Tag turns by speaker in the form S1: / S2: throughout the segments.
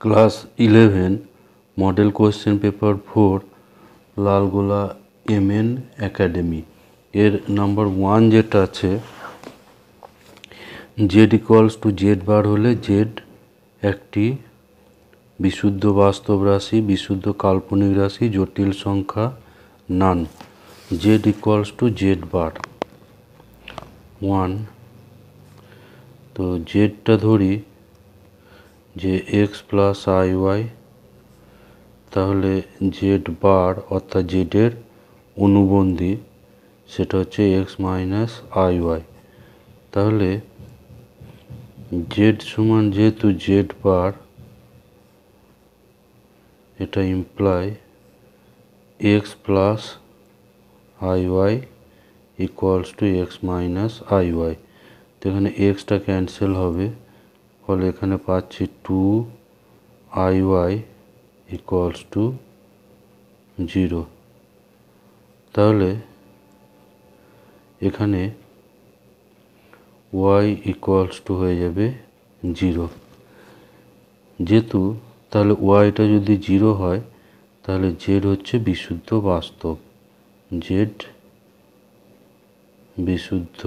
S1: Class 11 model question paper 4 Lalgola MN academy এর number 1 যেটা আছে জেড ইকুয়ালস টু জেড বার হলে জেড একটি বিশুদ্ধ বাস্তব রাশি, বিশুদ্ধ কাল্পনিক রাশি, জটিল সংখ্যা নান। Z equals to z bar 1। তো জেডটা ধরি যে এক্স প্লাস আই ওয়াই, তাহলে জেড বার অর্থাৎ জেডের অনুবন্ধী সেটা হচ্ছে এক্স মাইনাস আই ওয়াই। তাহলে জেড সমান যেহেতু জেড বার, এটা imply x plus i y equals to x minus i y. তো এখানে এক্সটা ক্যান্সেল হবে, ফলে এখানে পাচ্ছি two i y equals to 0। তাহলে এখানে ওয়াই ইকুয়ালস টু হয়ে যাবে 0। যেহেতু তাহলে ওয়াইটা যদি 0 হয় তাহলে জেড হচ্ছে বিশুদ্ধ বাস্তব, জেড বিশুদ্ধ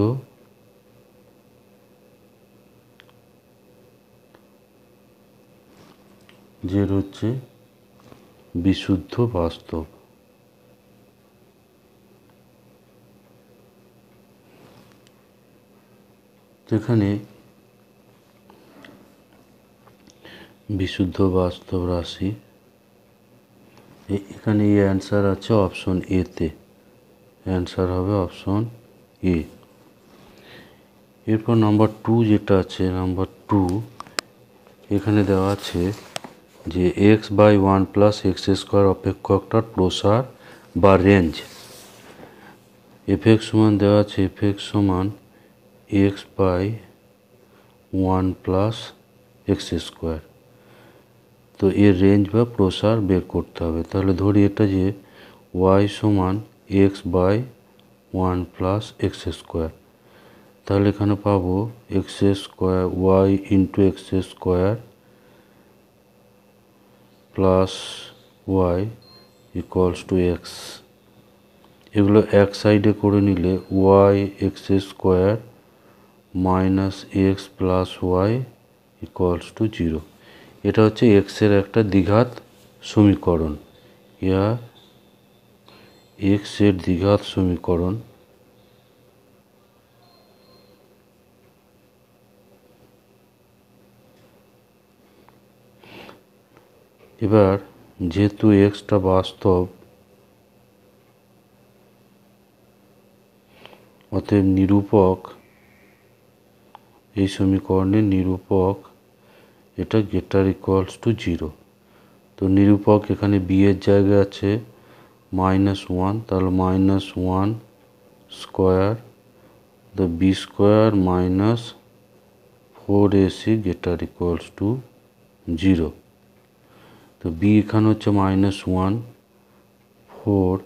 S1: জেড হচ্ছে বিশুদ্ধ বাস্তব। এখানে বিশুদ্ধ বাস্তব রাশি, এখানে এই অ্যান্সার আছে অপশন এতে, অ্যান্সার হবে অপশন এ। এরপর নাম্বার 2 যেটা আছে, নাম্বার 2 এখানে দেওয়া আছে যে x by 1 plus x square অপেক্ষকটার প্রসার বা রেঞ্জ। এফ এক্স সমান দেওয়া আছে এফ এক্স সমান x by 1 plus x square. তো এর রেঞ্জ বা প্রসার বের করতে হবে। তাহলে ধরি এটা যে ওয়াই সমান x by 1 plus x square. তাহলে এখানে পাবো x square y into x square plus y equals to x. এগুলো এক সাইডে করে নিলে y x square minus x plus y equals to 0। এটা হচ্ছে এক্সের একটা দ্বিঘাত সমীকরণ, ইয়া এক্সের দ্বিঘাত সমীকরণ। এবার যেহেতু এক্সটা বাস্তব, অতএব নিরূপক, এই সমীকরণের নিরূপক এটা গ্রেটার ইকুয়ালস টু 0। তো নিরূপক এখানে বি এর জায়গায় আছে -1, তাহলে -1 square the b square minus 4ac greater equals to 0। তো বি এখানে হচ্ছে -1, 4,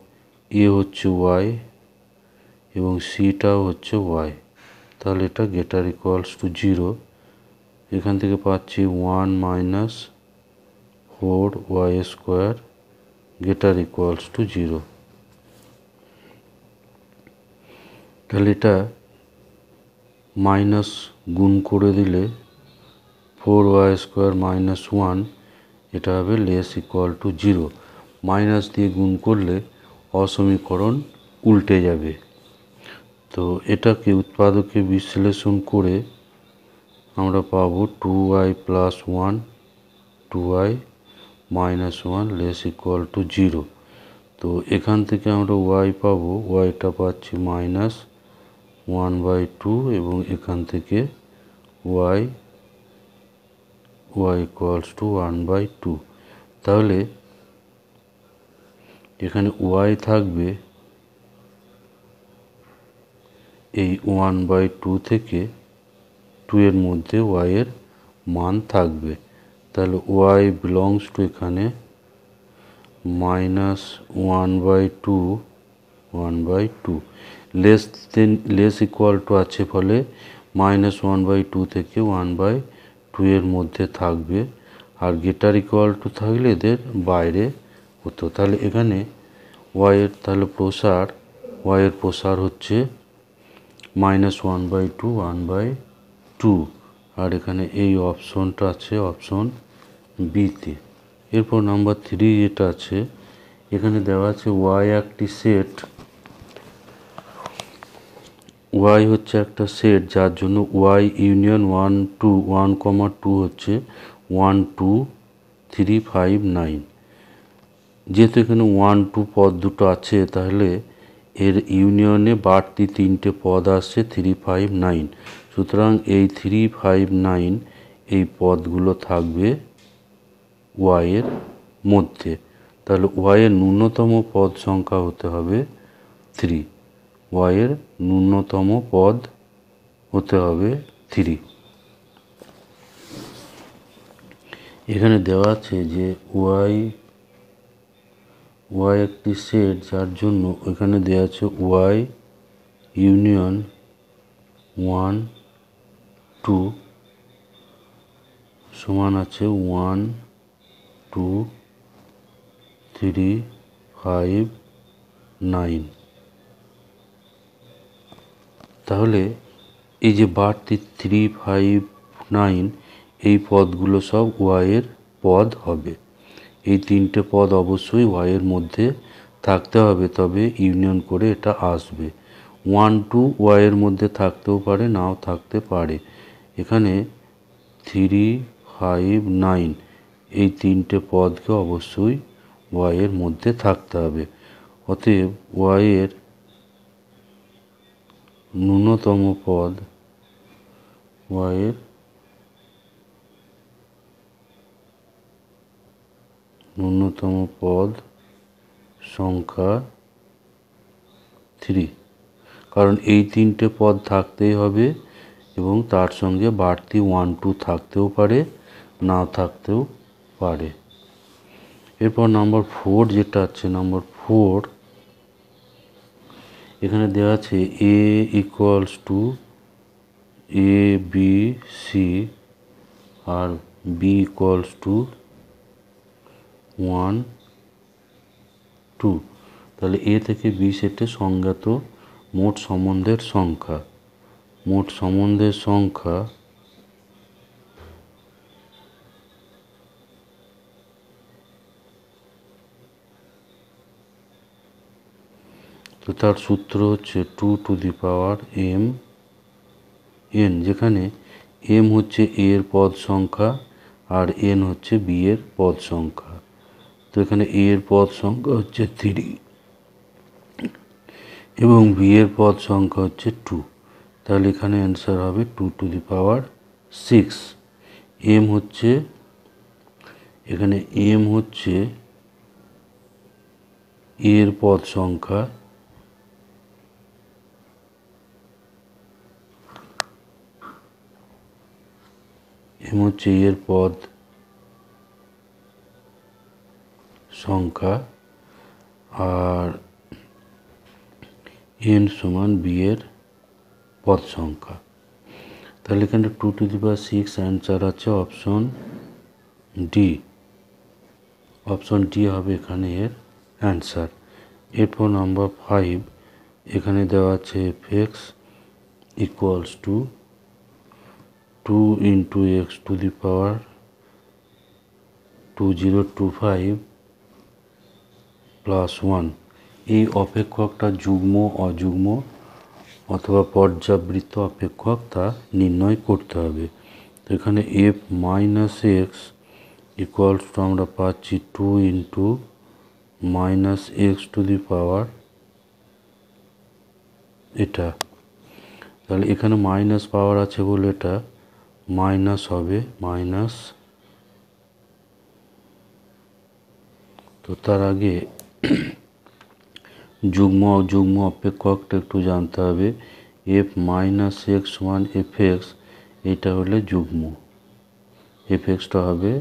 S1: এ হচ্ছে ওয়াই এবং সিটাও হচ্ছে ওয়াই। তাহলে এটা গ্রেটার ইকুয়ালস টু 0। এখান থেকে পাচ্ছি 1 minus 4 y square greater equals to 0। তাহলে এটা মাইনাস গুণ করে দিলে 4 ওয়াই স্কোয়ার মাইনাস 1, এটা হবে লেস ইকুয়াল টু 0। মাইনাস দিয়ে গুণ করলে অসমীকরণ উল্টে যাবে। তো এটাকে উৎপাদকে বিশ্লেষণ করে আমরা পাবো 2y plus 1 2y minus 1 less equal two 0। তো এখান থেকে আমরা ওয়াই পাবো, ওয়াইটা পাচ্ছি -1/2 এবং এখান থেকে ওয়াই ইকুয়ালস টু 1/2। তাহলে এখানে ওয়াই থাকবে এই 1/2 থেকে 2 এর মধ্যে ওয়াই এর মান থাকবে। তাহলে ওয়াই বিলংস টু এখানে -1/2 লেস ইকুয়াল টু আছে, ফলে -1/2 থেকে 1/2 এর মধ্যে থাকবে। আর গ্রেটার ইকুয়াল টু থাকলে এদের বাইরে হতো। তাহলে এখানে ওয়াইয়ের তাহলে প্রসার, ওয়াইয়ের প্রসার হচ্ছে -1/2 1/2, আর এখানে এই অপশনটা আছে অপশন বিতে। এরপর নাম্বার 3 যেটা আছে, এখানে দেওয়া আছে ওয়াই একটি সেট, ওয়াই হচ্ছে একটা সেট যার জন্য ওয়াই ইউনিয়ন 1 2 1, 2 হচ্ছে 1 2 3 5 9। যেহেতু এখানে 1 2 পদ দুটো আছে, তাহলে এর ইউনিয়নে বাড়তি 3টে পদ আসছে 3 5 9। সুতরাং এই 3 5 9 এই পদগুলো থাকবে ওয়াইয়ের মধ্যে। তাহলে ওয়াইয়ের ন্যূনতম পদ সংখ্যা হতে হবে 3, ওয়াইয়ের ন্যূনতম পদ হতে হবে 3। এখানে দেওয়া আছে যে ওয়াই একটি সেট যার জন্য এখানে দেওয়া আছে ওয়াই ইউনিয়ন 1 2 সমান আছে 1 2 3 5 9। তাহলে এই যে বাড়তি 3 5 9 এই পদগুলো সব ওয়াইয়ের পদ হবে। এই 3টে পদ অবশ্যই ওয়াইয়ের মধ্যে থাকতে হবে, তবে ইউনিয়ন করে এটা আসবে। 1 2 ওয়াইয়ের মধ্যে থাকতেও পারে, নাও থাকতে পারে। এখানে 3 5 9 এই 3টে পদকে অবশ্যই ওয়াইয়ের মধ্যে থাকতে হবে। অতএব ওয়াইয়ের ন্যূনতম পদ, ওয়াইয়ের ন্যূনতম পদ সংখ্যা 3, কারণ এই 3টে পদ থাকতেই হবে এবং তার সঙ্গে বাড়তি 1 2 থাকতেও পারে, নাও থাকতেও পারে। এরপর নাম্বার 4 যেটা আছে, নাম্বার 4 এখানে দেওয়া আছে A equals to A B C আর বি ইকুয়ালস টু 1 2। তাহলে এ থেকে বি সেটে সংজ্ঞাত মোট সম্বন্ধের সংখ্যা, মোট সম্বন্ধের সংখ্যা তো তার সূত্র হচ্ছে 2 two the power m n, যেখানে m হচ্ছে a এর পদ সংখ্যা আর n হচ্ছে b এর পদ সংখ্যা। তো এখানে a এর পদ সংখ্যা হচ্ছে 3 এবং b এর পদ সংখ্যা হচ্ছে 2। তাহলে এখানে অ্যান্সার হবে 2 টু দি পাওয়ার 6। m হচ্ছে, এখানে m হচ্ছে a এর পদ সংখ্যা, m হচ্ছে a এর পদ সংখ্যা আর n সমান b এর পদ সংখ্যা। তাহলে এখানে 2 টু দি পাওয়ার 6 অ্যান্সার আছে অপশন ডি। অপশন ডি হবে এখানে এর অ্যান্সার। এরপর নাম্বার 5 এখানে দেওয়া আছে f(x) equals to 2 into x to the power 2025 plus 1। এই অপেক্ষকটা যুগ্ম অযুগ্ম অথবা পর্যাবৃত্ত অপেক্ষক তা নির্ণয় করতে হবে। তো এখানে f minus x equals to আমরা পাচ্ছি 2 into minus x to the power এটা। তাহলে এখানে মাইনাস পাওয়ার আছে বলে এটা মাইনাস হবে, মাইনাস। তো তার আগে যুগ্ম অযুগ্ম অপেক্ষকটা একটু জানতে হবে। f মাইনাস এক্স সমান f(x), এটা হলে যুগ্ম, f(x)টা হবে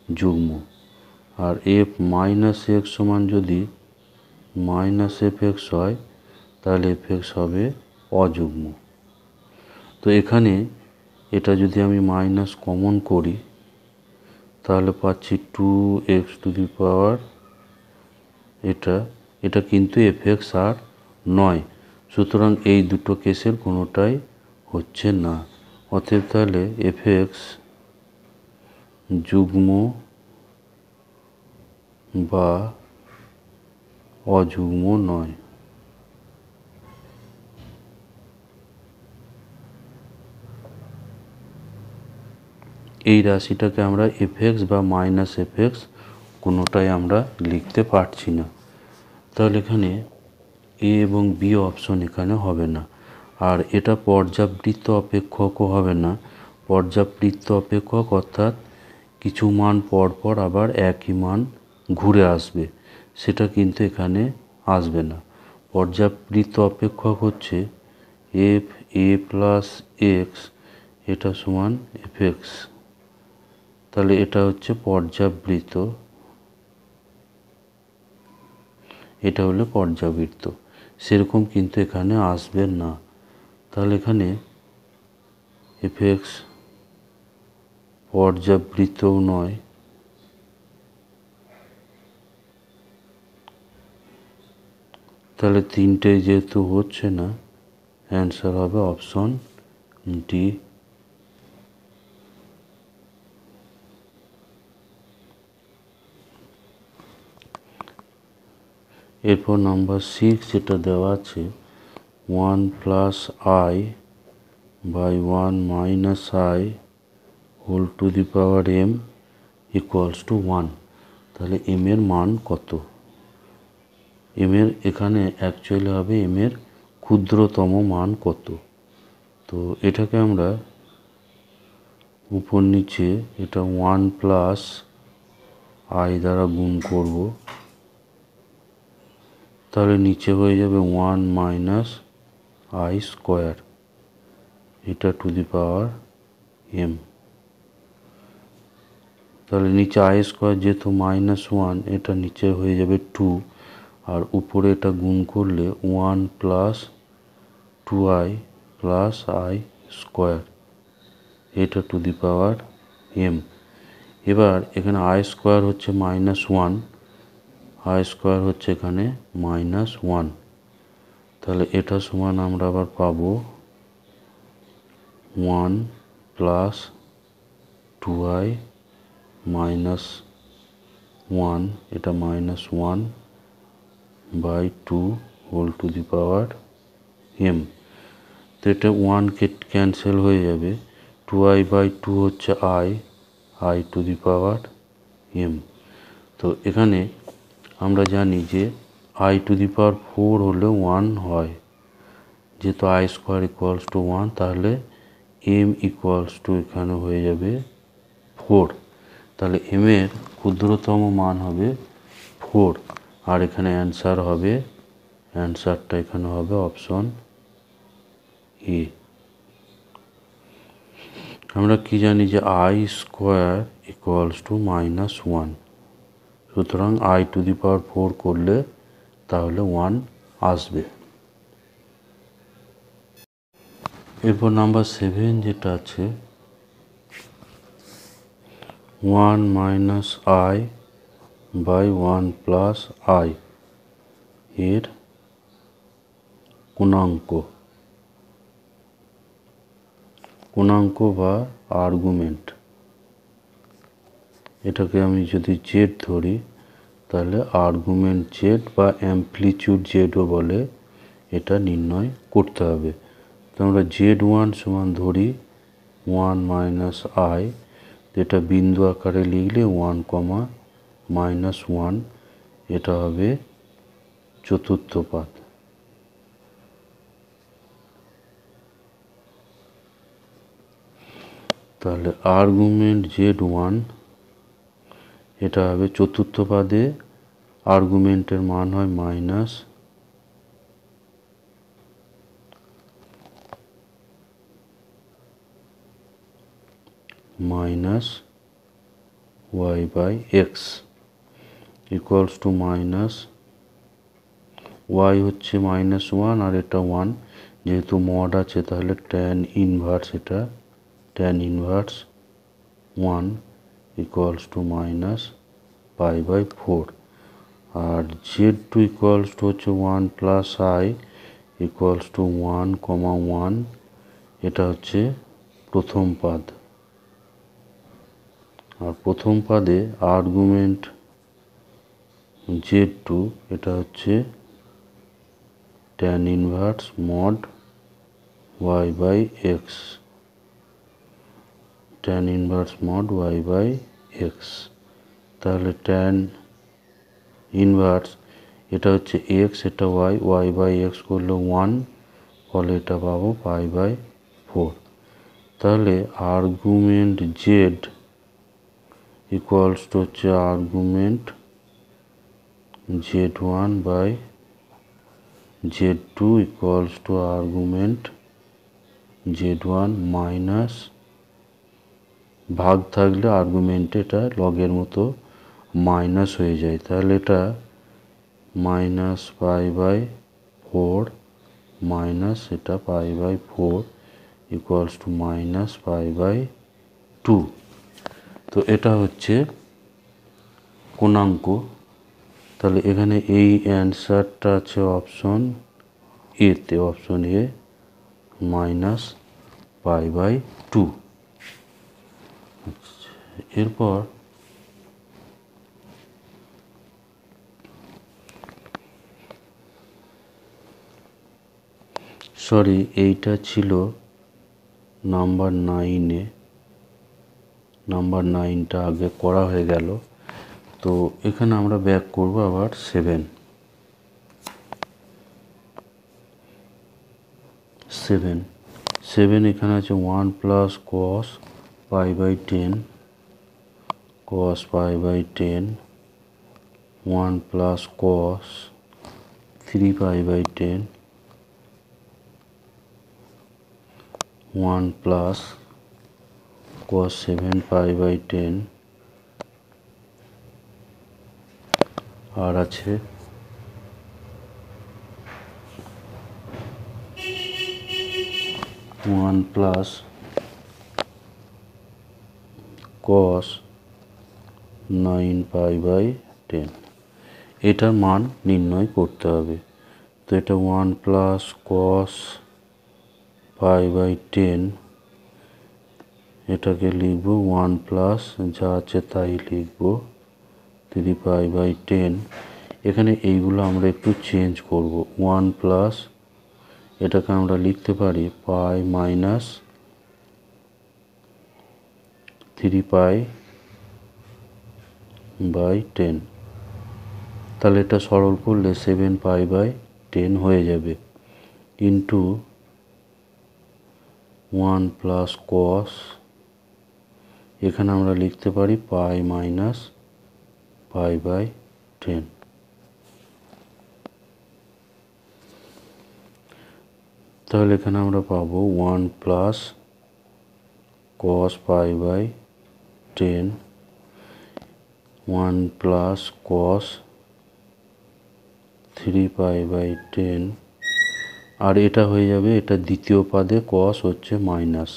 S1: যুগ্ম। আর f মাইনাস এক্স সমান যদি মাইনাস f(x) হয় তাহলে f(x) হবে অযুগ্ম। তো এখানে এটা যদি আমি মাইনাস কমন করি তাহলে পাচ্ছি 2x টু দি পাওয়ার এটা কিন্তু এফএক্স আর নয়, সুতরাং এই দুটো কেসের কোনোটাই হচ্ছে না। অতএব তাহলে এফএক্স যুগ্ম বা অযুগ্ম নয়। এই রাশিটাকে আমরা এফএক্স বা মাইনাস এফএক্স কোনোটাই আমরা লিখতে পারছি না। তাহলে এখানে এ এবং বি অপশন এখানে হবে না। আর এটা পর্যাবৃত্ত অপেক্ষকও হবে না। পর্যাবৃত্ত অপেক্ষক অর্থাৎ কিছু মান পর পর আবার একই মান ঘুরে আসবে, সেটা কিন্তু এখানে আসবে না। পর্যাবৃত্ত অপেক্ষক হচ্ছে এফ এ প্লাস এক্স এটা সমান এফ এক্স। তাহলে এটা হচ্ছে পর্যাবৃত্ত, এটা হলো পর্যাবৃত্ত, সেরকম কিন্তু এখানে আসবে না। তাহলে এখানে এফ এক্স পর্যাবৃত্তও নয়, তাহলে তিনটে যেহেতু হচ্ছে না, অ্যান্সার হবে অপশন ডি। এরপর নাম্বার 6 যেটা দেওয়া আছে 1 plus i by 1 minus i whole to the power m equals to 1। তাহলে এম এর মান কত? এম এর এখানে অ্যাকচুয়ালি হবে এম এর ক্ষুদ্রতম মান কত। তো এটাকে আমরা উপর নিচে এটা 1 প্লাস আই দ্বারা গুণ করব, তাহলে নিচে হয়ে যাবে 1 মাইনাস আই স্কোয়ার, এটা টু দি পাওয়ার এম। তাহলে নিচে আই স্কোয়ার যেহেতু -1, এটা নিচে হয়ে যাবে 2, আর উপরে এটা গুণ করলে 1 plus 2i plus I square, এটা টু দি পাওয়ার এম। এবার এখানে আই স্কোয়ার হচ্ছে -1, আই স্কোয়ার হচ্ছে এখানে -1, তাহলে এটা সমান আমরা আবার পাবো 1 প্লাস 2i মাইনাস 1, এটা -1 by 2 whole to the power m. তো এটা 1 ক্যান্সেল হয়ে যাবে, 2i বাই 2 হচ্ছে i to the power m. তো এখানে আমরা জানি যে আই টু দি পাওয়ার 4 হলে 1 হয়, যেহেতু আই স্কোয়ার ইকুয়ালস টু 1, তাহলে এম ইকুয়ালস টু এখানে হয়ে যাবে 4। তাহলে এম এর ক্ষুদ্রতম মান হবে 4, আর এখানে অ্যান্সারটা এখানে হবে অপশন এ। আমরা কি জানি যে আই স্কোয়ার ইকুয়ালস টু -1, সুতরাং আই টু দি পাওয়ার 4 করলে তাহলে 1 আসবে। এরপর নাম্বার 7 যেটা আছে 1 minus i by 1 plus i এর গুণাঙ্ক বা আর্গুমেন্ট, এটাকে আমি যদি জেড ধরি তাহলে আর্গুমেন্ট জেড বা অ্যামপ্লিচিউড জেডও বলে, এটা নির্ণয় করতে হবে। তো আমরা z1 সমান ধরি 1 মাইনাস আই, যেটা বিন্দু আকারে লিখলে 1, -1, এটা হবে চতুর্থ পাদ। তাহলে আর্গুমেন্ট z1 এটা হবে চতুর্থ পাদে, আর্গুমেন্টের মান হয় minus y by x equals to minus y হচ্ছে -1 আর এটা 1, যেহেতু মড আছে তাহলে ট্যান ইনভার্স, এটা tan inverse 1 equals to minus pi by 4, আর z2 ইকুয়ালস টু হচ্ছে 1 প্লাস i ইকুয়ালস টু 1,1, এটা হচ্ছে প্রথম পাদ। আর প্রথম পাদে আর্গুমেন্ট z2 এটা হচ্ছে tan inverse mod y by x, tan inverse mod y by x. তাহলে tan ইনভার্স এটা হচ্ছে এক্স, এটা y, y বাই এক্স করলে 1, ফলে এটা পাবো পাই বাই 4। তাহলে আর্গুমেন্ট z ইকুয়ালস টু হচ্ছে argument z1 by z2 equals to argument z1 minus, ভাগ থাকলে আর্গুমেন্টে এটা লগের মতো মাইনাস হয়ে যায়, তাহলে এটা মাইনাস পাই বাই 4 মাইনাস এটা pi by 4 equals to minus pi by 2। তো এটা হচ্ছে কোণাঙ্ক। তাহলে এখানে এই অ্যান্সারটা আছে অপশন এতে, option A minus pi by 2। এরপর সরি, এইটা ছিল নাম্বার 9-এ, নাম্বার 9টা আগে করা হয়ে গেল। তো এখানে আমরা ব্যাক করব আবার 7 এখানে আছে 1 plus cos pi by 10, cos pi by 10, 1 plus cos 3 pi by 10, 1 plus cos 7 pi by 10, আর আছে 1 plus cos 9 pi by 10। এটার মান নির্ণয় করতে হবে। তো এটা 1 প্লাস cos pi by 10, এটাকে লিখব 1 প্লাস যা আছে তাই লিখব 3 pi by 10। এখানে এইগুলো আমরা একটু চেঞ্জ করব। 1 প্লাস এটাকে আমরা লিখতে পারি পাই মাইনাস 3 pi বাই 10, তাহলে এটা সরল করলে 7 pi বাই 10 হয়ে যাবে, ইন্টু 1 প্লাস কস, এখানে আমরা লিখতে পারি পাই মাইনাস পাই বাই 10। তাহলে এখানে আমরা পাবো 1 plus cos pi by 10, 1 plus cos 3 pi by 10, আর এটা হয়ে যাবে, এটা দ্বিতীয় পাদে কস হচ্ছে মাইনাস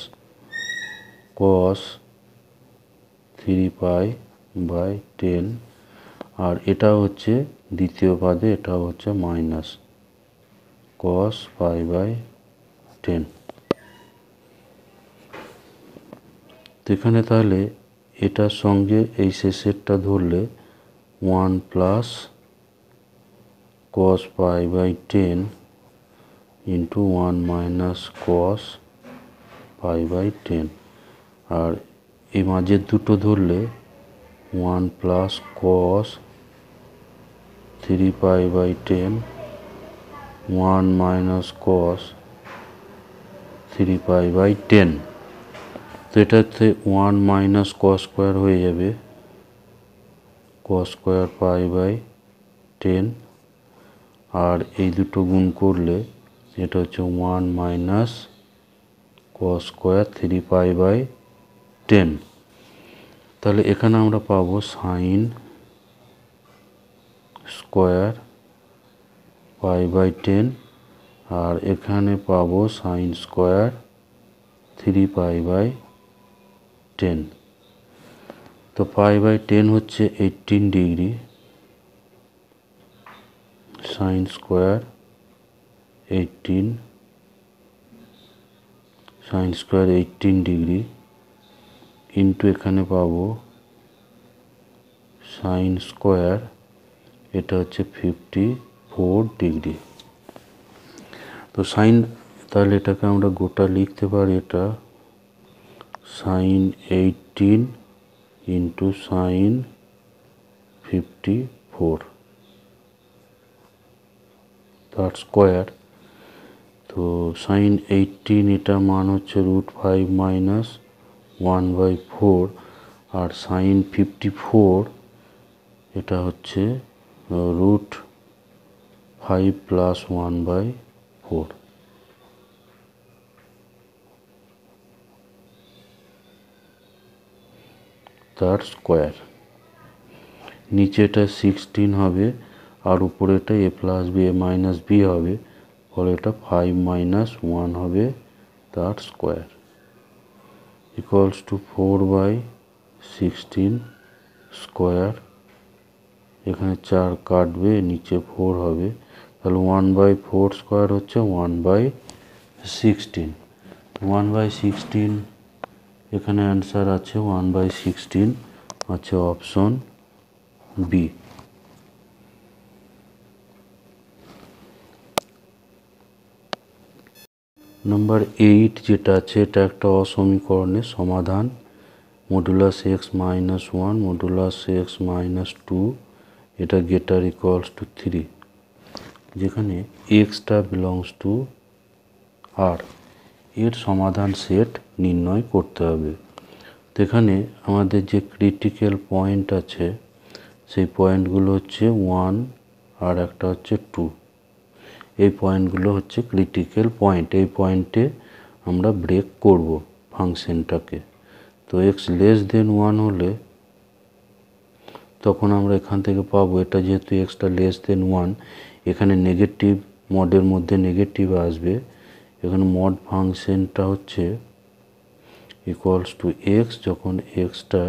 S1: কস 3 পাই বাই 10, আর এটা হচ্ছে দ্বিতীয় পাদে, এটা হচ্ছে মাইনাস কস পাই বাই 10। তো এখানে তাহলে এটার সঙ্গে এই শেষেরটা ধরলে 1 plus cos pi by 10 into 1 minus cos pi by 10, আর এই মাঝের দুটো ধরলে 1 plus cos 3 pi by 10, 1 minus cos 3 pi by 10। তো এটাতে 1 মাইনাস cos স্কোয়ার হয়ে যাবে, cos স্কোয়ার পাই বাই 10, আর এই দুটো গুণ করলে এটা হচ্ছে 1 minus cos square 3 pi by 10। তাহলে এখানে আমরা পাবো সাইন স্কোয়ার পাই বাই 10, আর এখানে পাবো সাইন স্কোয়ার 3 পাই বাই 10। তো π/10 হচ্ছে 18 degree, sine square 18 degree into এখানে পাবো সাইন স্কোয়ার, এটা হচ্ছে 54 ডিগ্রি। তো সাইন, তাহলে এটাকে আমরা গোটা লিখতে পারি, এটা সাইন 18 ইন্টু সাইন 54 তার স্কোয়ার। তো সাইন 18 এটার মান হচ্ছে √5 মাইনাস 1/4, আর সাইন 54 এটা হচ্ছে √5 প্লাস 1/4 তার স্কোয়ার। নিচেটা 16 হবে আর উপরেটা a plus b a minus b হবে, ফলে এটা 5 মাইনাস 1 হবে তার স্কোয়ার, ইকুয়ালস টু 4/16 স্কোয়ার। এখানে 4 কাটবে, নিচে 4 হবে, তাহলে 1/4 স্কোয়ার হচ্ছে 1/16। 1/16 এখানে অ্যান্সার আছে 1/16, আছে অপশন বি। নাম্বার 8 যেটা আছে, এটা একটা অসমীকরণের সমাধান। Modulus x minus 1 modulus x minus 2, এটা গেটার ইকুয়ালস টু 3, যেখানে এক্সটা বিলংস টু আর, এর সমাধান সেট নির্ণয় করতে হবে। তো এখানে আমাদের যে ক্রিটিক্যাল পয়েন্ট আছে, সেই পয়েন্টগুলো হচ্ছে 1 আর একটা হচ্ছে 2। এই পয়েন্টগুলো হচ্ছে ক্রিটিক্যাল পয়েন্ট, এই পয়েন্টে আমরা ব্রেক করব ফাংশনটাকে। তো এক্স লেস দেন 1 হলে তখন আমরা এখান থেকে পাবো, এটা যেহেতু এক্সটা লেস দেন 1, এখানে নেগেটিভ, মডের মধ্যে নেগেটিভ আসবে, এখানে মড ফাংশনটা হচ্ছে ইকুয়ালস টু এক্স, যখন extra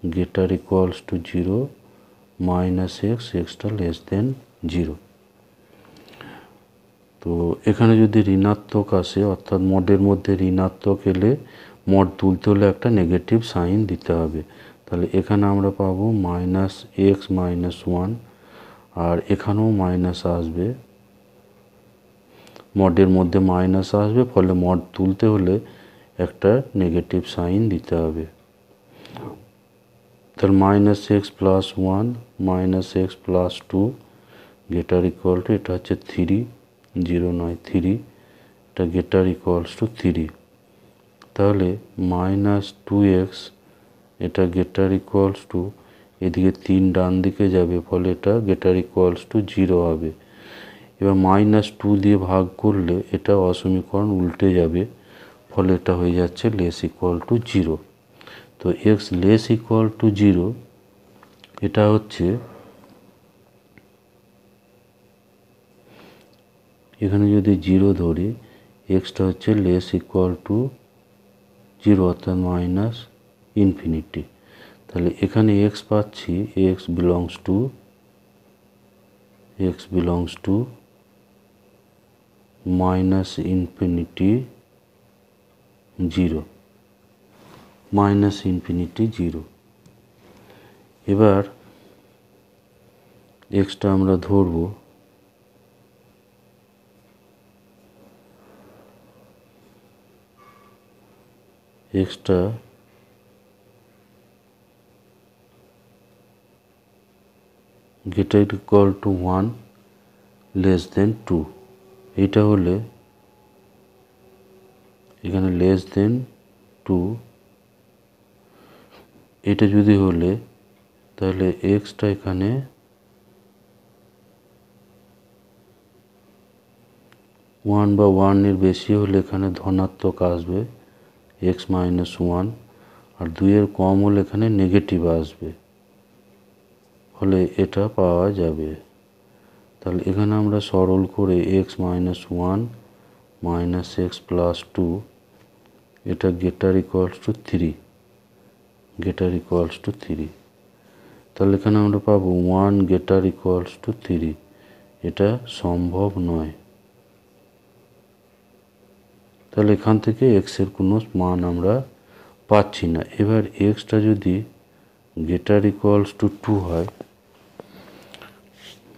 S1: greater equals to 0 minus x, extra less than 0। তো এখানে যদি ঋণাত্মক আসে, অর্থাৎ মডের মধ্যে ঋণাত্মক এলে মড তুলতে হলে একটা নেগেটিভ সাইন দিতে হবে। তাহলে এখানে আমরা পাবো মাইনাস এক্স মাইনাস 1, আর এখানেও মাইনাস আসবে, মডের মধ্যে মাইনাস আসবে, ফলে মড তুলতে হলে একটা নেগেটিভ সাইন দিতে হবে। তাহলে minus x plus 1 minus x plus 2 গেটার equal to, এটা হচ্ছে 3, 0 নয় 3, এটা গেটার ইকুয়ালস টু 3। তাহলে মাইনাস 2x, এটা গেটার ইকুয়ালস টু, এদিকে 3 ডান দিকে যাবে, ফলে এটা গেটার ইকুয়ালস টু 0 হবে। এবার মাইনাস 2 দিয়ে ভাগ করলে এটা অসমীকরণ উল্টে যাবে, ফলে এটা হয়ে যাচ্ছে লেস ইকুয়াল টু 0। তো এক্স লেস ইকুয়াল টু 0, এটা হচ্ছে এখানে যদি 0 ধরি, এক্সটা হচ্ছে লেস ইকুয়াল টু 0, অর্থাৎ মাইনাস ইনফিনিটি। তাহলে এখানে এক্স পাচ্ছি, x belongs two minus infinity 0, minus infinity 0। এবার এক্সটা আমরা ধরবো, extra greater equal to 1 less than 2, এটা হলে এখানে লেস দেন 2, এটা যদি হলে তাহলে এক্সটা এখানে 1 বা 1 এর বেশি হলে এখানে ধনাত্মক আসবে, এক্স মাইনাস 1, আর 2 এর কম হলে এখানে নেগেটিভ আসবে, ফলে এটা পাওয়া যাবে। তাহলে এখানে আমরা সরল করে x minus 1 minus x plus 2, এটা greater equals to 3, greater equals to 3। তাহলে এখানে আমরা পাবো 1 গ্রেটার ইকুয়ালস টু 3। এটা সম্ভব নয়। তাহলে এখান থেকে এক্সের কোনো মান আমরা পাচ্ছি না। এবার এক্সটা যদি গ্রেটার ইকুয়ালস টু 2 হয়,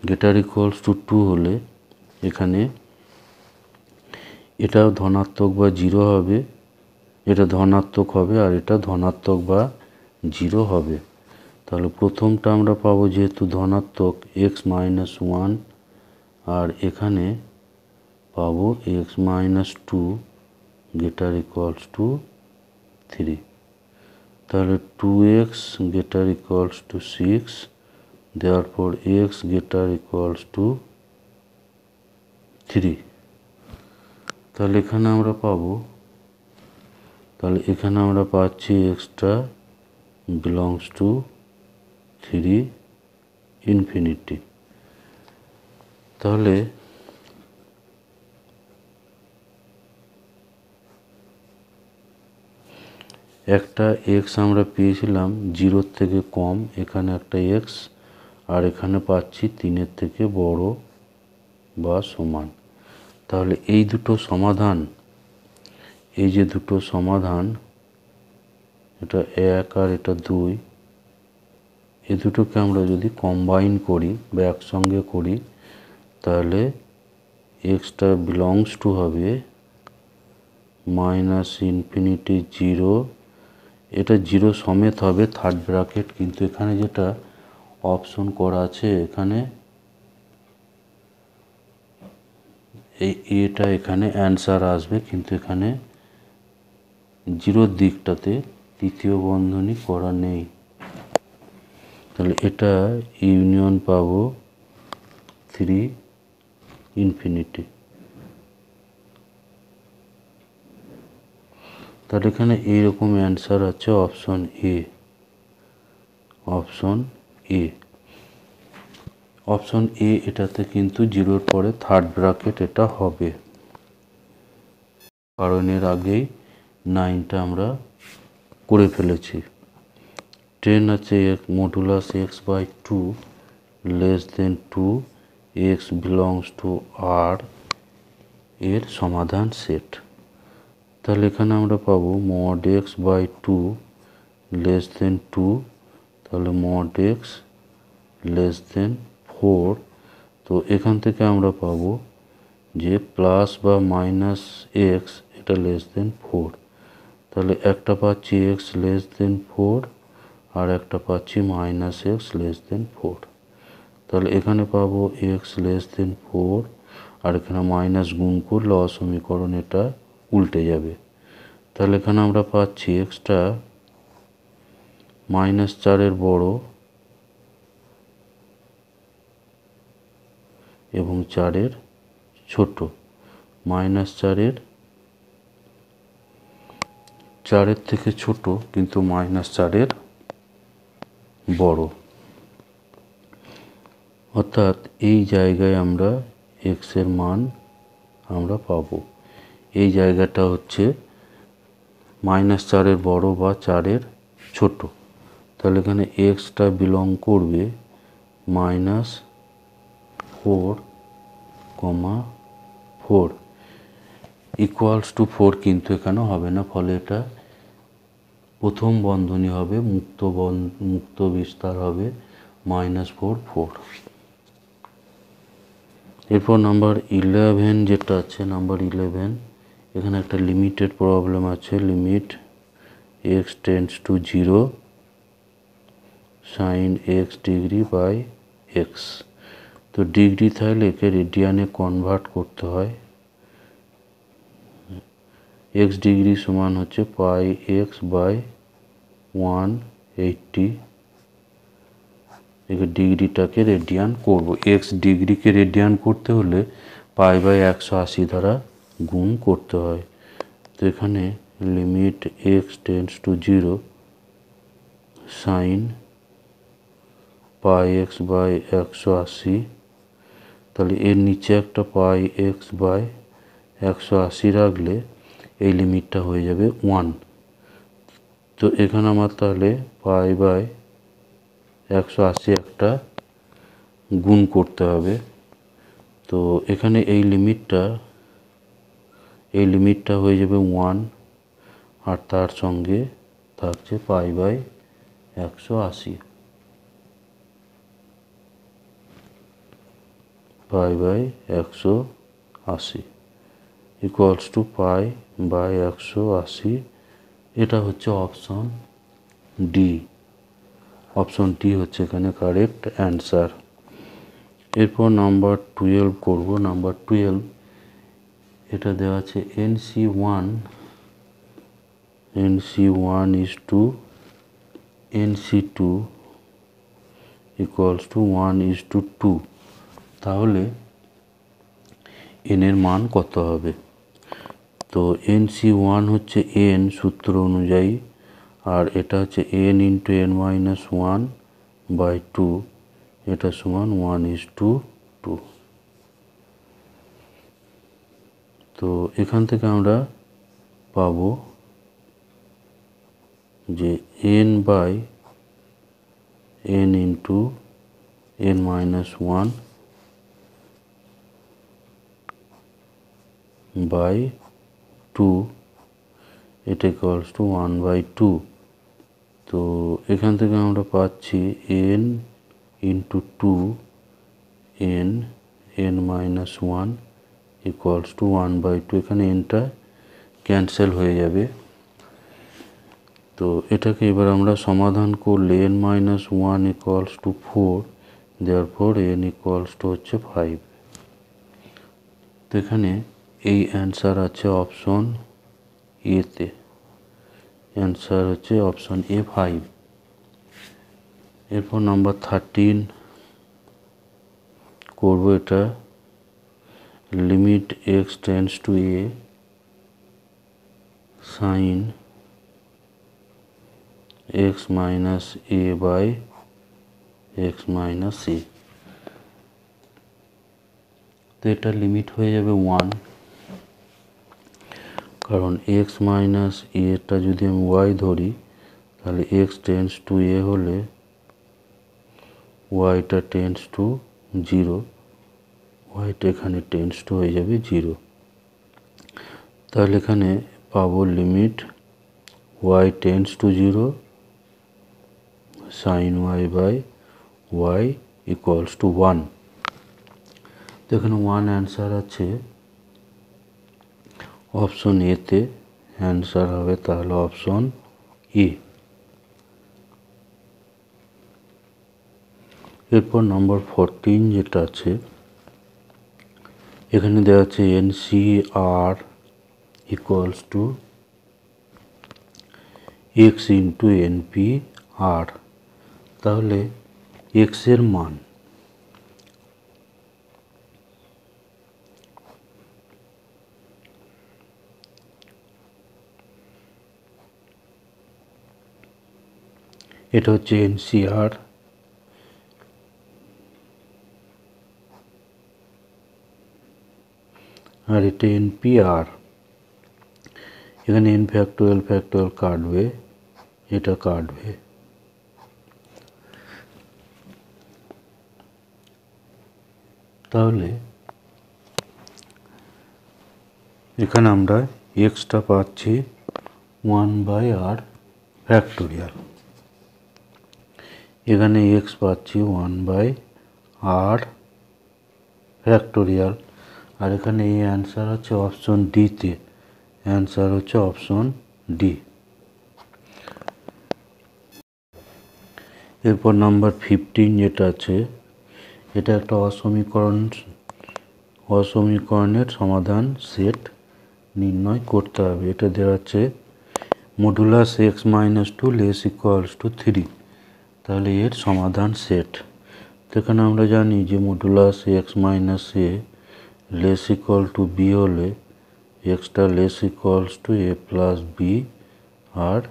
S1: গ্রেটার ইকুয়ালস টু 2 হলে এখানে এটা ধনাত্মক বা 0 হবে, এটা ধনাত্মক হবে, আর এটা ধনাত্মক বা 0 হবে। তাহলে প্রথমটা আমরা পাবো যেহেতু ধনাত্মক x মাইনাস 1, আর এখানে পাবো x minus 2 greater equals to 3। তাহলে 2x গ্রেটার ইকুয়ালস টু 6, দেওয়ার পর x গ্রেটার ইকুয়ালস টু 3। তাহলে এখানে আমরা পাবো, তাহলে এখানে আমরা পাচ্ছি এক্সটা বিলংস টু 3 ইনফিনিটি। তাহলে একটা এক্স আমরা পেয়েছিলাম 0 থেকে কম, এখানে একটা এক্স, আর এখানে পাচ্ছি 3 থেকে বড় বা সমান। তাহলে এই দুটো সমাধান, এই যে দুটো সমাধান, এটা 1 আর এটা 2, এই দুটোকে আমরা যদি কম্বাইন করি বা একসঙ্গে করি, তাহলে এক্সটা বিলংস টু হবে মাইনাস ইনফিনিটি 0, এটা 0 সমেত হবে থার্ড ব্র্যাকেট, কিন্তু এখানে যেটা অপশন করা আছে, এখানে এই এটা এখানে অ্যান্সার আসবে, কিন্তু এখানে 0 দিকটাতে তৃতীয় বন্ধনী করা নেই। তাহলে এটা ইউনিয়ন পাবো 3 ইনফিনিটি। তাহলে এখানে এইরকম অ্যান্সার আছে option A. Option A, option A, এটাতে কিন্তু 0-র পরে থার্ড ব্র্যাকেট এটা হবে, কারণ এর আগেই 9টা আমরা করে ফেলেছি। 10 আছে modulus x by 2 less than 2, x belongs to R এর সমাধান সেট। তাহলে এখানে আমরা পাবো mod x by 2 less than 2, তাহলে মড এক্স লেস দেন 4। তো এখান থেকে আমরা পাবো যে প্লাস বা মাইনাস এক্স এটা লেস দেন 4। তাহলে একটা পাচ্ছি এক্স লেস দেন 4, আর একটা পাচ্ছি মাইনাস এক্স লেস দেন 4। তাহলে এখানে পাবো এক্স লেস দেন 4, আর এখানে মাইনাস গুণ করলে অসমীকরণ এটা উল্টে যাবে। তাহলে এখানে আমরা পাচ্ছি এক্সটা মাইনাস 4-এর বড় এবং 4-এর ছোট, মাইনাস 4-এর থেকে ছোট কিন্তু মাইনাস 4-এর বড়। অর্থাৎ এই জায়গায় আমরা এক্স এর মান আমরা পাবো, এই জায়গাটা হচ্ছে মাইনাস 4-এর বড় বা 4-এর ছোট। তাহলে এখানে এক্সটা বিলং করবে -4, ইকুয়ালস টু 4, কিন্তু এখানে হবে না, ফলে এটা প্রথম বন্ধনী হবে, মুক্ত বিস্তার হবে -4, 4। এরপর নাম্বার 11 যেটা আছে, নাম্বার 11, এখানে একটা লিমিটেড প্রবলেম আছে, limit x tends to 0 sine x degree by x. তো ডিগ্রি থাকলে একে রেডিয়ানে কনভার্ট করতে হয়। এক্স ডিগ্রি সমান হচ্ছে পাই এক্স বাই 180, একে ডিগ্রিটাকে রেডিয়ান করব। এক্স ডিগ্রিকে রেডিয়ান করতে হলে পাই বাই 180 দ্বারা গুণ করতে হয়। তো এখানে limit x tends to 0 sine pi x by 180, তাহলে এর নিচে একটা পাই এক্স বাই 180 রাখলে এই লিমিটটা হয়ে যাবে 1। তো এখানে আমার তাহলে পাই বাই 180 একটা গুণ করতে হবে। তো এখানে এই লিমিটটা হয়ে যাবে 1, আর তার সঙ্গে থাকছে pi by 180, pi by 180 equals to pi by 180। এটা হচ্ছে অপশন ডি। অপশন ডি হচ্ছে এখানে কারেক্ট অ্যান্সার। এরপর নাম্বার 12 করব। নাম্বার 12 এটা দেওয়া আছে NC1 is to NC2 equals to 1:2। তাহলে n এর মান কত হবে? তো NC1 হচ্ছে n সূত্র অনুযায়ী, আর এটা হচ্ছে n ইন্টু n-1/2, এটা সমান 1:2। তো এখান থেকে আমরা পাবো যে n by n into n-1/2, এটা ইকুয়ালস টু 1/2। তো এখান থেকে আমরা পাচ্ছি n into 2 n-1 equals to 1/2। এখানে nটা ক্যান্সেল হয়ে যাবে। তো এটাকে এবার আমরা সমাধান করলে n-1 equals to 4, therefore n equals to হচ্ছে 5। তো এখানে এই অ্যান্সার আছে অপশন এতে। অ্যান্সার হচ্ছে অপশন এ 5। এরপর নাম্বার 13 করব। এটা limit x tends to a sine x minus a by x minus a। তো এটা লিমিট হয়ে যাবে 1, কারণ x মাইনাস a-টা যদি আমি y ধরি তাহলে x টেন্ডস টু a হলে y-টা টেন্ডস টু 0, y-টা এখানে টেন্ডস টু হয়ে যাবে 0। তাহলে এখানে পাবো limit y tends to 0 sine y by y equals to 1। তো এখানে 1 অ্যান্সার আছে অপশন এতে। অ্যান্সার হবে তাহলে অপশন এ। এরপর নম্বর 14 যেটা আছে, এখানে দেওয়া আছে NCR equals to x into NPR। তাহলে x এর মান এটা হচ্ছে NCR, আর এটা NPR। এখানে n ফ্যাক্টোরিয়াল কাটবে, এটা কাটবে। তাহলে এখানে আমরা এক্সটা পাচ্ছি 1/r ফ্যাক্টোরিয়াল, এখানে এক্স পাচ্ছি 1/r ফ্যাক্টোরিয়াল, আর এখানে এই অ্যান্সার হচ্ছে অপশন ডিতে। অ্যান্সার হচ্ছে অপশন ডি। এরপর নাম্বার 15 যেটা আছে, এটা একটা অসমীকরণের সমাধান সেট নির্ণয় করতে হবে। এটা দেওয়া আছে modulus x-2 less equals to 3। তাহলে এর সমাধান সেট। তো এখানে আমরা জানি যে modulus x-a less equal to b হলে এক্সটা less equals to a plus b আর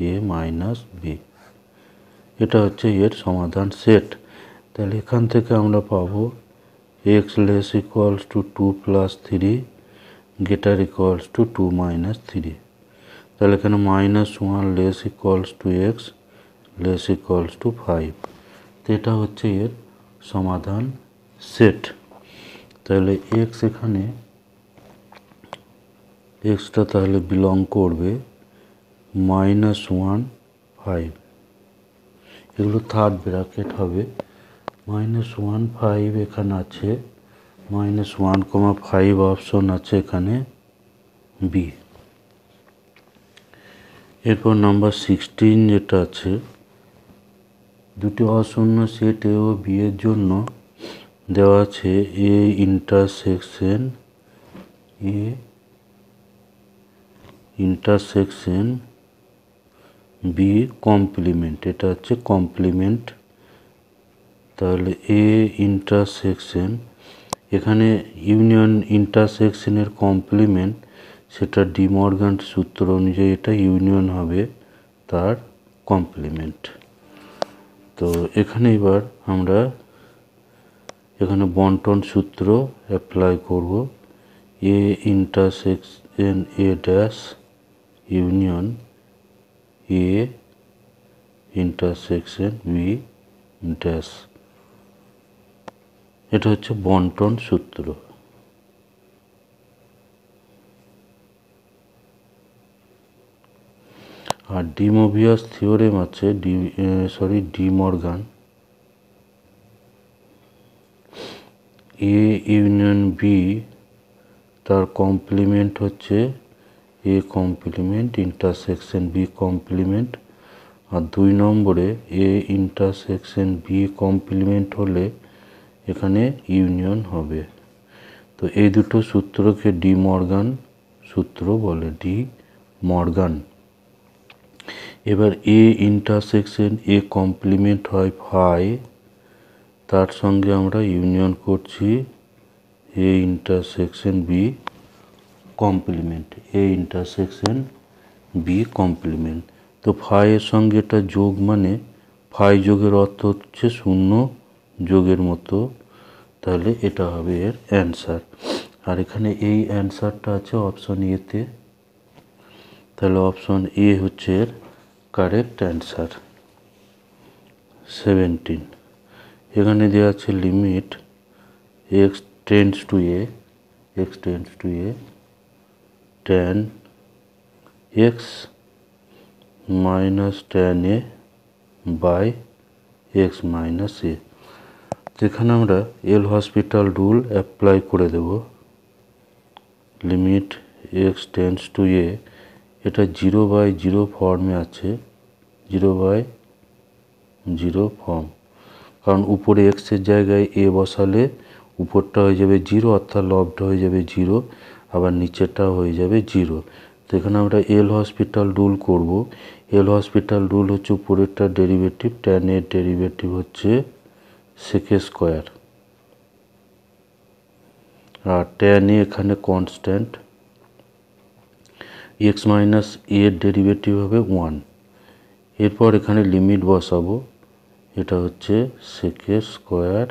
S1: a মাইনাস b। এটা হচ্ছে এর সমাধান সেট। তাহলে এখান থেকে আমরা পাবো x less equals two 2 plus 3 greater equals two 2 minus 3। তাহলে এখানে -1 less equals to x less equals two 5। তো এটা হচ্ছে এর সমাধান সেট। তাহলে এক্স এখানে এক্সটা তাহলে বিলং করবে -1 5, এগুলো থার্ড ব্র্যাকেট হবে। -1 5 এখানে আছে, -1, 5 অপশন আছে এখানে বি। এরপর নাম্বার 16 যেটা আছে, দুটি অশূন্য সেট এ ও বি এর জন্য দেওয়া আছে এ ইন্টারসেকশন বি কমপ্লিমেন্ট, এটা হচ্ছে কমপ্লিমেন্ট। তাহলে এ ইন্টারসেকশন, এখানে ইউনিয়ন ইন্টারসেকশনের কমপ্লিমেন্ট, সেটা ডি মর্গান সূত্র অনুযায়ী এটা ইউনিয়ন হবে তার কমপ্লিমেন্ট। তো এখানে এবার আমরা এখানে বন্টন সূত্র অ্যাপ্লাই করব। A intersection A dash union A intersection B dash, এটা হচ্ছে বন্টন সূত্র। আর ডি মোবিয়াস থিওরেম আছে, de Morgan, A union B তার কমপ্লিমেন্ট হচ্ছে A complement intersection B complement. আর 2 নম্বরে এ ইন্টারসেকশন বি কমপ্লিমেন্ট হলে এখানে ইউনিয়ন হবে। তো এই দুটো সূত্রকে ডি মর্গান সূত্র বলে, ডি মর্গান। এবার এ ইন্টারসেকশন এ কমপ্লিমেন্ট হয় ফাই, তার সঙ্গে আমরা ইউনিয়ন করছি A intersection B complement, A intersection B complement. তো ফাই এর সঙ্গে এটা যোগ, মানে ফাই যোগের অর্থ হচ্ছে শূন্য যোগের মতো, তাহলে এটা হবে এর অ্যান্সার। আর এখানে এই অ্যান্সারটা আছে অপশন এতে, তাহলে অপশন এ হচ্ছে এর কারেক্ট অ্যান্সার। 17 এখানে দেওয়া আছে limit x tends to a tan x minus tan a by x minus a. এখানে আমরা এল হসপিটাল রুল অ্যাপ্লাই করে দেব। Limit x tends to a, এটা 0/0 ফর্মে আছে, 0/0 ফর্ম, কারণ উপরে এক্সের জায়গায় এ বসালে উপরটা হয়ে যাবে 0, অর্থাৎ লবটা হয়ে যাবে 0, আবার নিচেরটা হয়ে যাবে 0। তো এখানে আমরা এল হসপিটাল রুল করব। এল হসপিটাল রুল হচ্ছে উপরেরটা ডেরিভেটিভ, ট্যান এর ডেরিভেটিভ হচ্ছে sec square, R tan A এখানে কনস্ট্যান্ট, এক্স মাইনাস এর ডেরিভেটিভ হবে 1। এরপর এখানে লিমিট বসাবো, এটা হচ্ছে সেক স্কোয়ার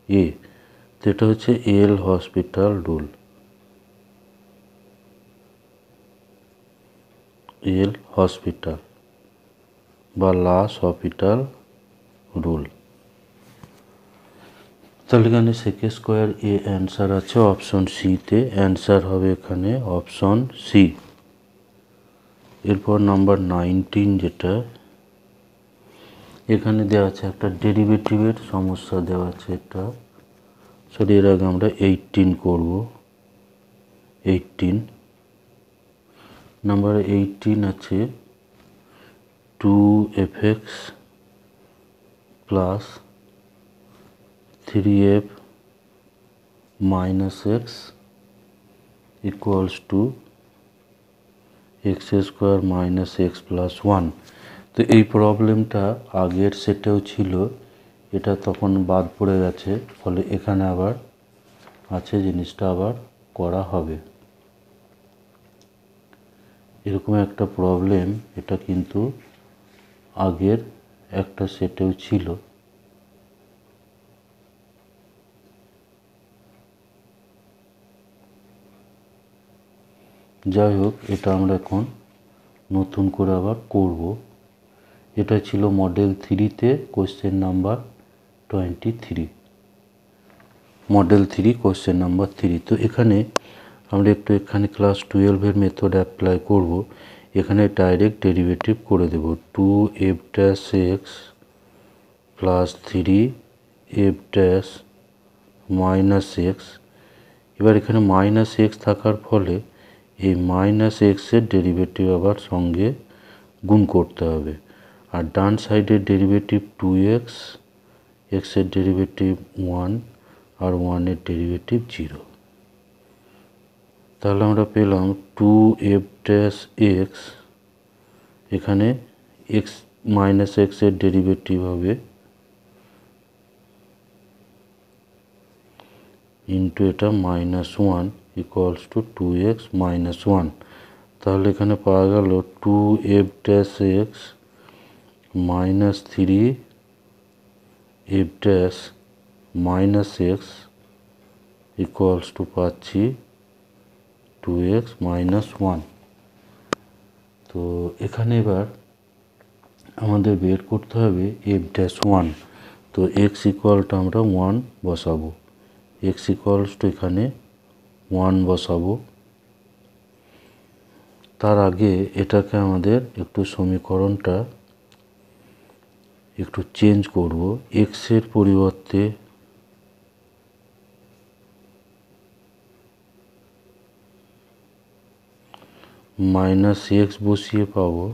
S1: এ। তো এটা হচ্ছে এল হসপিটাল রুল, এল হসপিটাল বা লাস হসপিটাল রুল। তাহলে এখানে সেক স্কোয়ার এ অ্যান্সার আছে অপশন সিতে, অ্যান্সার হবে এখানে অপশন সি। এরপর নাম্বার 19 যেটা, এখানে দেওয়া আছে একটা ডেরিভেটিভের সমস্যা দেওয়া আছে, এটা সরি এর আগে আমরা 18 করব। 18 নাম্বার 18 আছে 2f(x) plus 3f minus x equals to x square minus x plus 1। তো এই প্রবলেমটা আগের সেটেও ছিল, এটা তখন বাদ পড়ে গেছে, ফলে এখানে আবার আছে, জিনিসটা আবার করা হবে। এরকম একটা প্রবলেম, এটা কিন্তু আগের একটা সেটেও ছিল। যাই হোক, এটা আমরা এখন নতুন করে আবার করব। এটা ছিল মডেল 3-তে question number 23, model 3 question number 3। তো এখানে আমরা এখানে ক্লাস 12-এর মেথড অ্যাপ্লাই করব। এখানে ডাইরেক্ট ডেরিভেটিভ করে দেব 2f' plus 3f' minus x. এবার এখানে মাইনাস এক্স থাকার ফলে এই মাইনাস এক্সের ডেরিভেটিভ আবার সঙ্গে গুণ করতে হবে। আর ডান সাইডের ডেরিভেটিভ 2x, এক্সের ডেরিভেটিভ 1 আর 1-এর ডেরিভেটিভ 0। তাহলে আমরা পেলাম 2f' এখানে এক্স মাইনাস এক্সের ডেরিভেটিভ হবে ইন্টু এটা -1 ইকুয়ালস টু 2x মাইনাস 1। তাহলে এখানে পাওয়া গেল 2f' minus 3f' minus x equals two পাচ্ছি 2x মাইনাস 1। তো এখানে এবার আমাদের বের করতে হবে f'1। তো x ইকুয়ালটা আমরা 1 বসাবো, x ইকুয়ালস টু এখানে 1 বসাবো। তার আগে এটাকে আমাদের একটু সমীকরণটা একটু চেঞ্জ করব। x এর পরিবর্তে মাইনাস এক্স বসিয়ে পাবো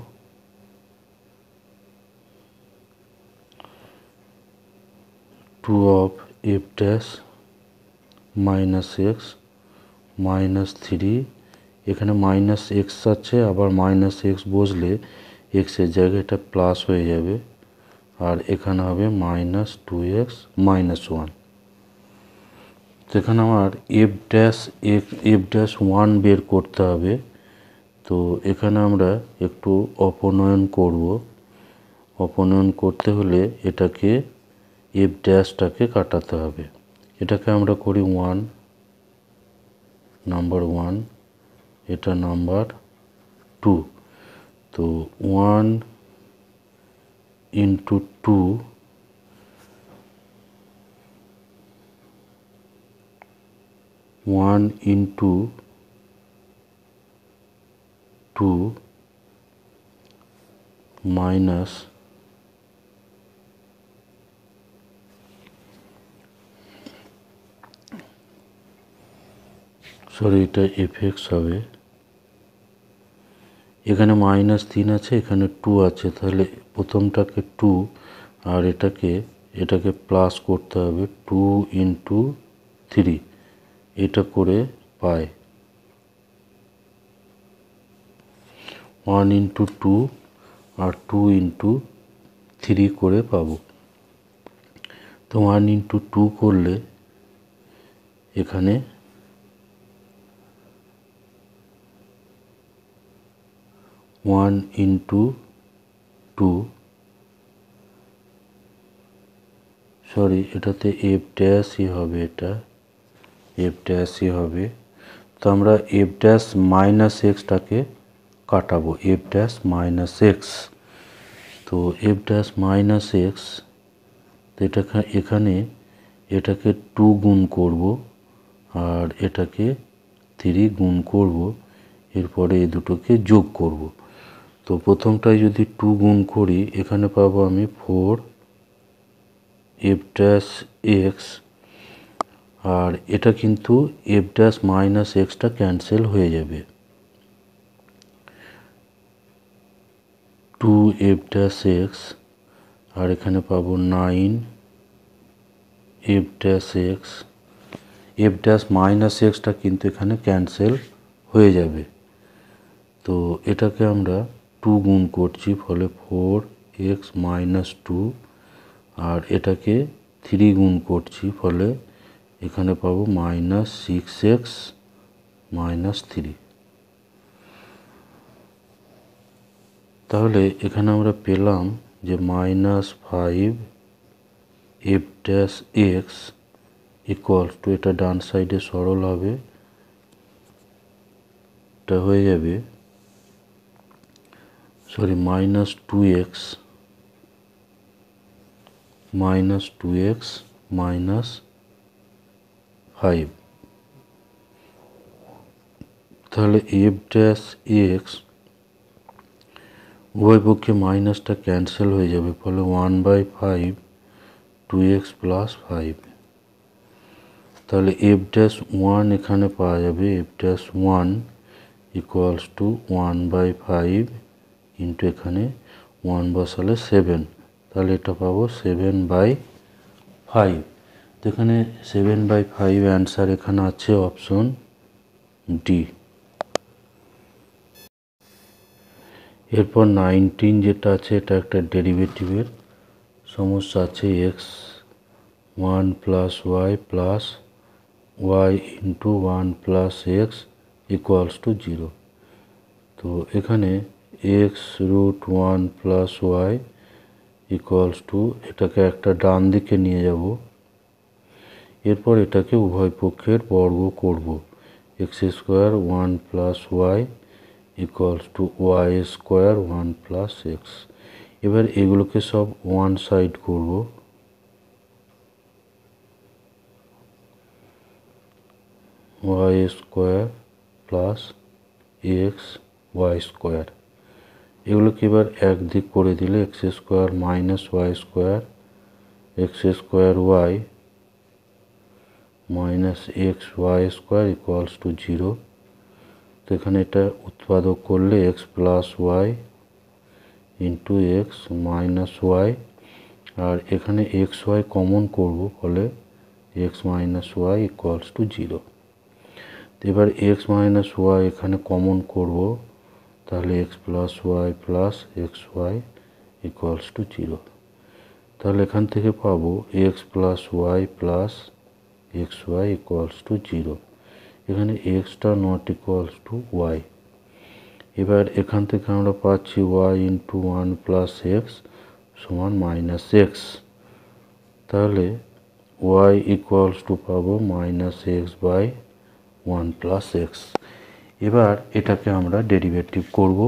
S1: 2f' মাইনাস এক্স মাইনাস 3। এখানে মাইনাস এক্স আছে, আবার মাইনাস এক্স বসলে এক্সের জায়গায় এটা প্লাস হয়ে যাবে, আর এখানে হবে মাইনাস 2x মাইনাস 1। তো এখানে আমার f'1 বের করতে হবে। তো এখানে আমরা একটু অপনয়ন করব। অপনয়ন করতে হলে এটাকে f''টাকে কাটাতে হবে। এটাকে আমরা করি 1, নাম্বার 1, এটা নাম্বার 2। তো 1 ইন্টু 2 1 ইন্টু 2 মাইনাস এটা fx হবে। এখানে -3 আছে, এখানে 2 আছে, তাহলে প্রথমটাকে 2 আর এটাকে প্লাস করতে হবে 2 ইন্টু 3, এটা করে পাই 1 ইন্টু 2 আর 2 ইন্টু 3 করে পাবো। তো 1 ইন্টু 2 করলে এখানে 1 ইন্টু 2 এটাতে f' হবে, এটা f' হবে। তো আমরা f' মাইনাস এক্সটাকে কাটাবো, f' মাইনাস এক্স। তো f' মাইনাস এক্স, তো এখানে এটাকে 2 গুণ করব আর এটাকে 3 গুণ করব, এরপরে এই দুটোকে যোগ করব। তো প্রথমটায় যদি 2 গুণ করি এখানে পাবো আমি 4f' আর এটা কিন্তু f' মাইনাস এক্সটা ক্যান্সেল হয়ে যাবে। 2f' আর এখানে পাবো 9f'। f' মাইনাস এক্সটা কিন্তু এখানে ক্যান্সেল হয়ে যাবে। তো এটাকে আমরা 2 গুণ করছি, ফলে 4x মাইনাস 2, আর এটাকে 3 গুণ করছি, ফলে এখানে পাবো -6x মাইনাস 3। তাহলে এখানে আমরা পেলাম যে -5f'(x) ইকুয়ালস টু, এটা ডান সাইডে সরল হবে, এটা হয়ে যাবে সরি মাইনাস 2x মাইনাস 5, তাহলে এফ ড্যাশ এক্স উভয় পক্ষে মাইনাসটা ক্যান্সেল হয়ে যাবে, ফলে 1/5 2x প্লাস 5। তাহলে এফ ড্যাশ ওয়ান এখানে পাওয়া যাবে, F dash one equals to 1/5 into এখানে 1 বসালে 7, তাহলে এটা পাবো 7/5। তো এখানে 7/5 অ্যান্সার এখানে আছে অপশন ডি। এরপর 19 যেটা আছে এটা একটা ডেরিভেটিভের সমস্যা আছে, x 1 plus y plus y into 1 plus x equals to 0। তো এখানে x root 1 plus y equals to, এটাকে একটা ডান দিকে নিয়ে যাব, এরপর এটাকে উভয় পক্ষের বর্গ করব, x square 1 plus y equals to y square 1 plus x. এবার এগুলোকে সব ওয়ান সাইড করব, y square plus x y square. এগুলোকে এবার একদিক করে দিলে x square minus y square x square y minus x y square equals to 0। তো এখানে এটা উৎপাদক করলে x plus y into x minus y, আর এখানে এক্স ওয়াই কমন করব, ফলে x minus Y equals to 0। এবার এক্স মাইনাস ওয়াই এখানে কমন করব, তাহলে x plus y plus x y equals to 0। তাহলে এখান থেকে পাবো x plus y plus x y equals to 0। এখানে এক্সটা নট ইকুয়ালস টু ওয়াই। এবার এখান থেকে আমরা পাচ্ছি ওয়াই ইন্টু 1 প্লাস এক্স সমান মাইনাস এক্স, তাহলে ওয়াই ইকুয়ালস টু পাবো minus x by 1 plus x. এবার এটাকে আমরা ডেরিভেটিভ করব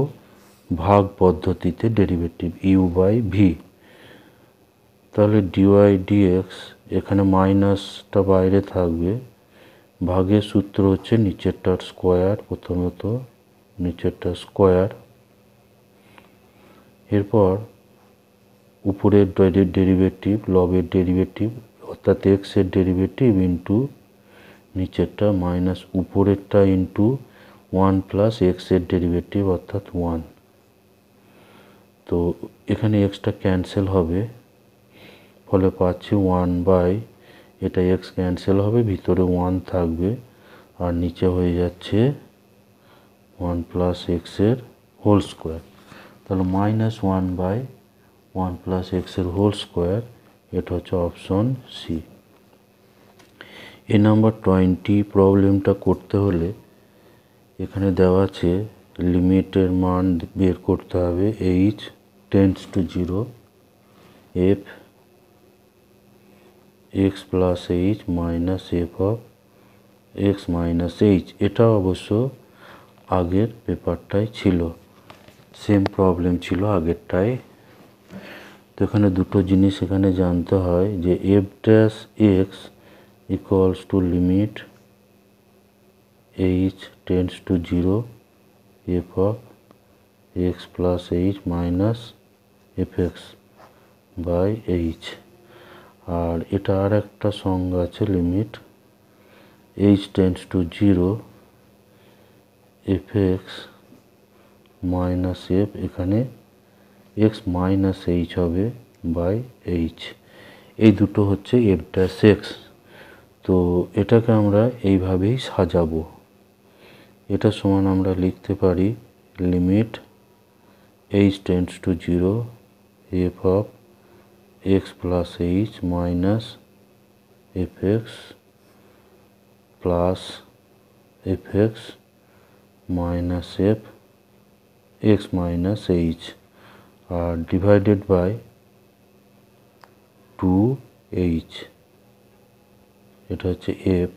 S1: ভাগ পদ্ধতিতে, ডেরিভেটিভ ইউ বাই ভি। তাহলে ডিওয়াই ডিএক্স, এখানে মাইনাসটা বাইরে থাকবে, ভাগের সূত্র হচ্ছে নিচেরটার স্কোয়ার, প্রথমত নিচেরটার স্কোয়ার, এরপর উপরের ডেরিভেটিভ লবের ডেরিভেটিভ অর্থাৎ এক্সের ডেরিভেটিভ ইন্টু নিচেরটা মাইনাস উপরেরটা ইন্টু 1 প্লাস এক্সের ডেরিভেটিভ অর্থাৎ 1। তো এখানে এক্সটা ক্যান্সেল হবে, ফলে পাচ্ছি 1 বাই, এটা এক্স ক্যান্সেল হবে, ভিতরে 1 থাকবে, আর নিচে হয়ে যাচ্ছে 1 প্লাস এক্সের হোল স্কোয়ার, তাহলে মাইনাস 1 বাই 1 প্লাস এক্সের হোল স্কোয়ার, এটা হচ্ছে অপশন সি। এই নাম্বার 20 প্রবলেমটা করতে হলে এখানে দেওয়া আছে লিমিটের মান বের করতে হবে, H tends to 0 f x plus h minus F of x minus H. এটা অবশ্য আগের পেপারটাই ছিল, সেম প্রবলেম ছিল আগেরটাই। তো এখানে দুটো জিনিস এখানে জানতে হয় যে f dash x equals to limit h tends to 0 f of x plus h minus f x by h. আর এটা আর একটা সংজ্ঞা আছে, limit h tends to 0 f x minus f, এখানে এক্স মাইনাস এইচ হবে বাই এইচ। এই দুটো হচ্ছে এফ ড্যাশ এক্স। তো এটাকে আমরা এইভাবেই সাজাবো, এটা সমান আমরা লিখতে পারি limit h tends to 0 f of x plus h minus f x plus f x minus f x minus h, আর ডিভাইডেড বাই 2h, এটা হচ্ছে এফ,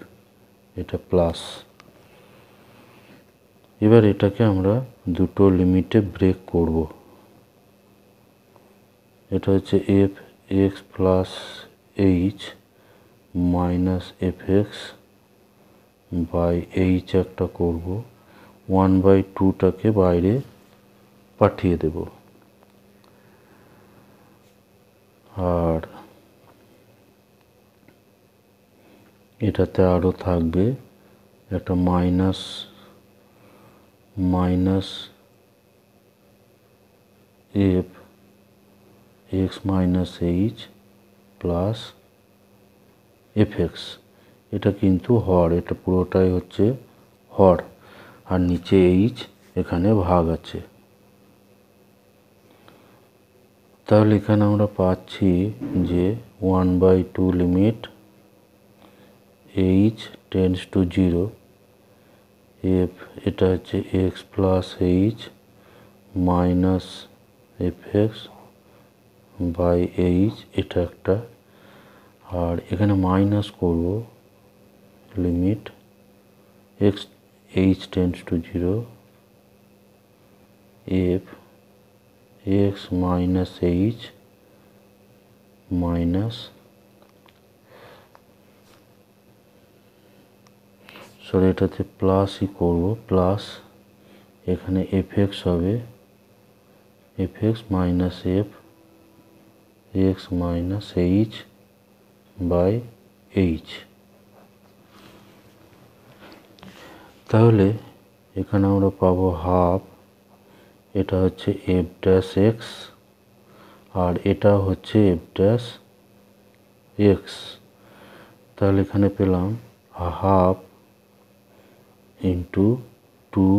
S1: এটা প্লাস। এবার এটাকে আমরা দুটো লিমিটে ব্রেক করব, এটা হচ্ছে f x plus h minus f x by h একটা করব, 1/2টাকে বাইরে পাঠিয়ে দেব। আর এটাতে আরও থাকবে একটা minus f x minus H plus f x. এটা কিন্তু হর, এটা পুরোটাই হচ্ছে হর, আর নিচে এইচ এখানে ভাগ আছে। তাহলে এখানে আমরা পাচ্ছি যে 1/2 limit h tends to 0 f, এটা হচ্ছে x plus h minus f x by h, এটা একটা। আর এখানে মাইনাস করব limit x h tends to 0 f x minus h minus, sorry এটাতে প্লাসই করব, প্লাস এখানে এফ এক্স হবে f x minus f x minus h by h. তাহলে এখানে আমরা পাবো হাফ, এটা হচ্ছে এফ ড্যাশ এক্স আর এটা হচ্ছে এফ ড্যাশ এক্স। তাহলে এখানে পেলাম half into 2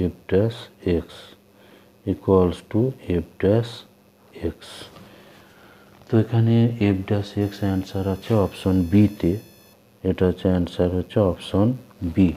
S1: F dash x equals two F dash x. তো এখানে এফ ড্যাশ এক্স অ্যান্সার আছে অপশন বিতে, এটা হচ্ছে অ্যান্সার হচ্ছে অপশন বি।